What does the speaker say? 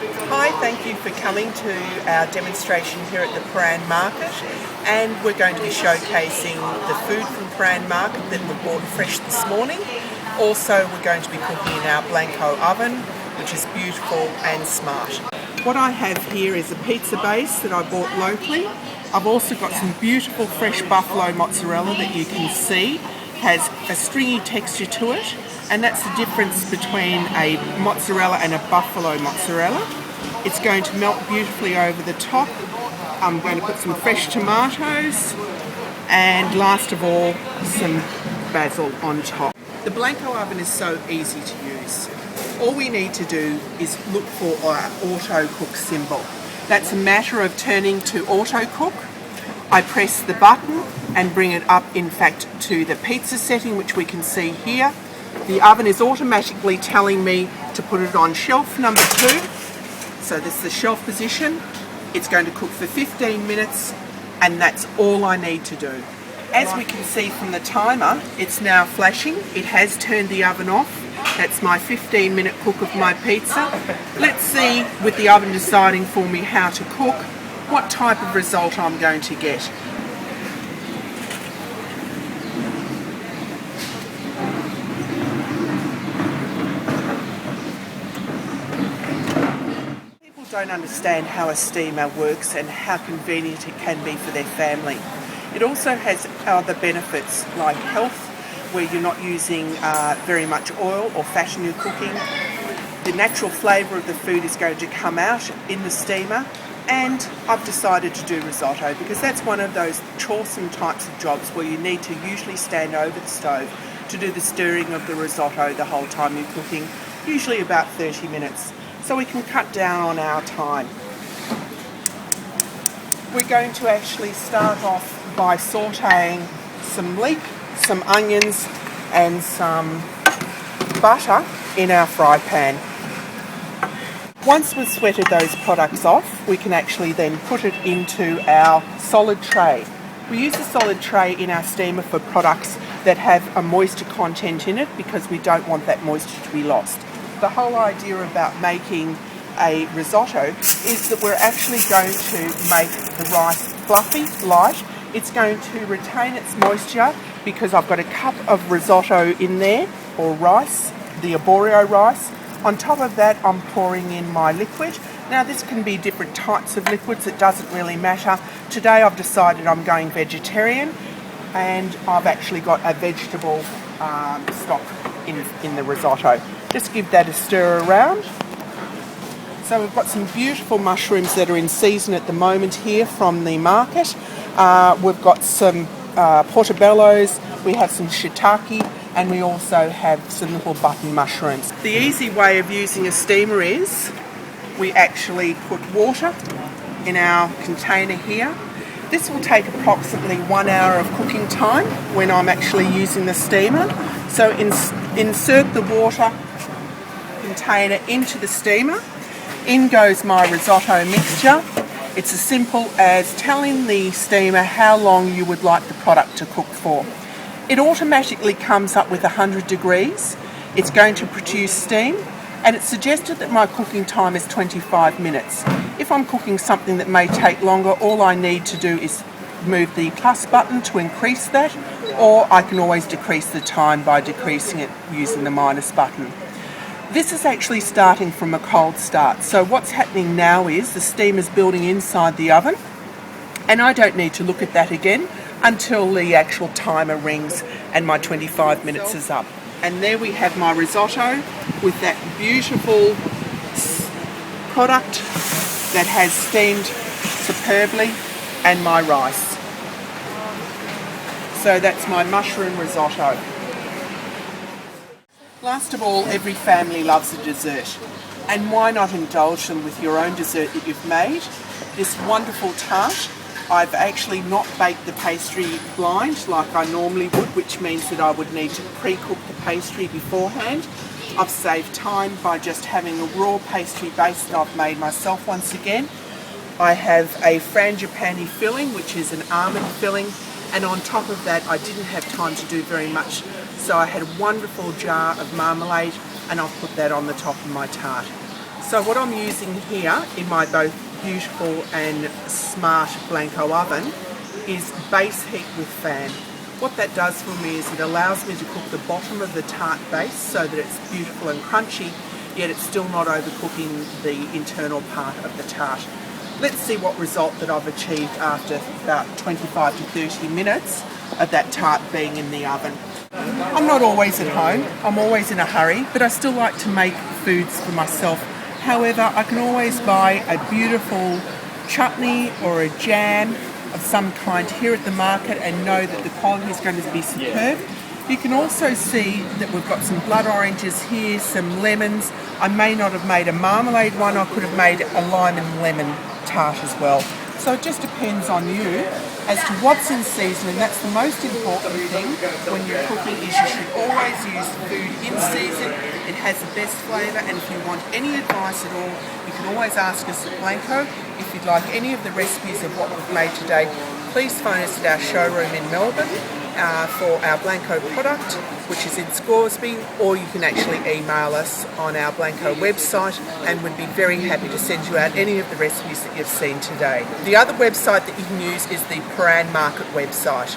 Hi, thank you for coming to our demonstration here at the Prahran market, and we're going to be showcasing the food from Prahran market that we bought fresh this morning. Also, we're going to be cooking in our Blanco oven, which is beautiful and smart. What I have here is a pizza base that I bought locally. I've also got some beautiful fresh buffalo mozzarella that you can see has a stringy texture to it, and that's the difference between a mozzarella and a buffalo mozzarella. It's going to melt beautifully over the top. I'm going to put some fresh tomatoes and last of all some basil on top. The Blanco oven is so easy to use. All we need to do is look for our auto cook symbol. That's a matter of turning to auto cook. I press the button and bring it up, in fact, to the pizza setting, which we can see here. The oven is automatically telling me to put it on shelf number 2. So this is the shelf position. It's going to cook for 15 minutes, and that's all I need to do. As we can see from the timer, it's now flashing. It has turned the oven off. That's my 15-minute cook of my pizza. Let's see, with the oven deciding for me how to cook, what type of result I'm going to get. People don't understand how a steamer works and how convenient it can be for their family. It also has other benefits like health, where you're not using very much oil or fat in your cooking. The natural flavour of the food is going to come out in the steamer, and I've decided to do risotto because that's one of those choresome types of jobs where you need to usually stand over the stove to do the stirring of the risotto the whole time you're cooking, usually about 30 minutes, so we can cut down on our time. We're going to actually start off by sautéing some leek, some onions and some butter in our fry pan. Once we've sweated those products off, we can actually then put it into our solid tray. We use a solid tray in our steamer for products that have a moisture content in it because we don't want that moisture to be lost. The whole idea about making a risotto is that we're actually going to make the rice fluffy, light. It's going to retain its moisture because I've got a cup of risotto in there, or rice, the arborio rice. On top of that, I'm pouring in my liquid. Now this can be different types of liquids, it doesn't really matter. Today I've decided I'm going vegetarian, and I've actually got a vegetable stock in the risotto. Just give that a stir around. So we've got some beautiful mushrooms that are in season at the moment here from the market. We've got some portobellos, we have some shiitake, and we also have some little button mushrooms. The easy way of using a steamer is we actually put water in our container here. This will take approximately 1 hour of cooking time when I'm actually using the steamer. So insert the water container into the steamer. In goes my risotto mixture. It's as simple as telling the steamer how long you would like the product to cook for. It automatically comes up with 100 degrees. It's going to produce steam, and it's suggested that my cooking time is 25 minutes. If I'm cooking something that may take longer, all I need to do is move the plus button to increase that, or I can always decrease the time by decreasing it using the minus button. This is actually starting from a cold start, so what's happening now is the steam is building inside the oven, and I don't need to look at that again until the actual timer rings and my 25 minutes is up. And there we have my risotto with that beautiful product that has steamed superbly, and my rice. So that's my mushroom risotto. Last of all, every family loves a dessert, and why not indulge them with your own dessert that you've made? This wonderful tart. I've actually not baked the pastry blind like I normally would, which means that I would need to pre-cook the pastry beforehand. I've saved time by just having a raw pastry base that I've made myself once again. I have a frangipani filling, which is an almond filling, and on top of that I didn't have time to do very much, so I had a wonderful jar of marmalade and I've put that on the top of my tart. So what I'm using here in my both beautiful and smart Blanco oven is base heat with fan. What that does for me is it allows me to cook the bottom of the tart base so that it's beautiful and crunchy, yet it's still not overcooking the internal part of the tart. Let's see what result that I've achieved after about 25 to 30 minutes of that tart being in the oven. I'm not always at home, I'm always in a hurry, but I still like to make foods for myself. However, I can always buy a beautiful chutney or a jam of some kind here at the market and know that the quality is going to be superb. You can also see that we've got some blood oranges here, some lemons. I may not have made a marmalade one, I could have made a lime and lemon tart as well. So it just depends on you as to what's in season, and that's the most important thing when you're cooking is you should always use food in season. It has the best flavour, and if you want any advice at all, you can always ask us at Blanco. If you'd like any of the recipes of what we've made today, please phone us at our showroom in Melbourne for our Blanco product, which is in Scoresby, or you can actually email us on our Blanco website and we'd be very happy to send you out any of the recipes that you've seen today. The other website that you can use is the Prahran Market website.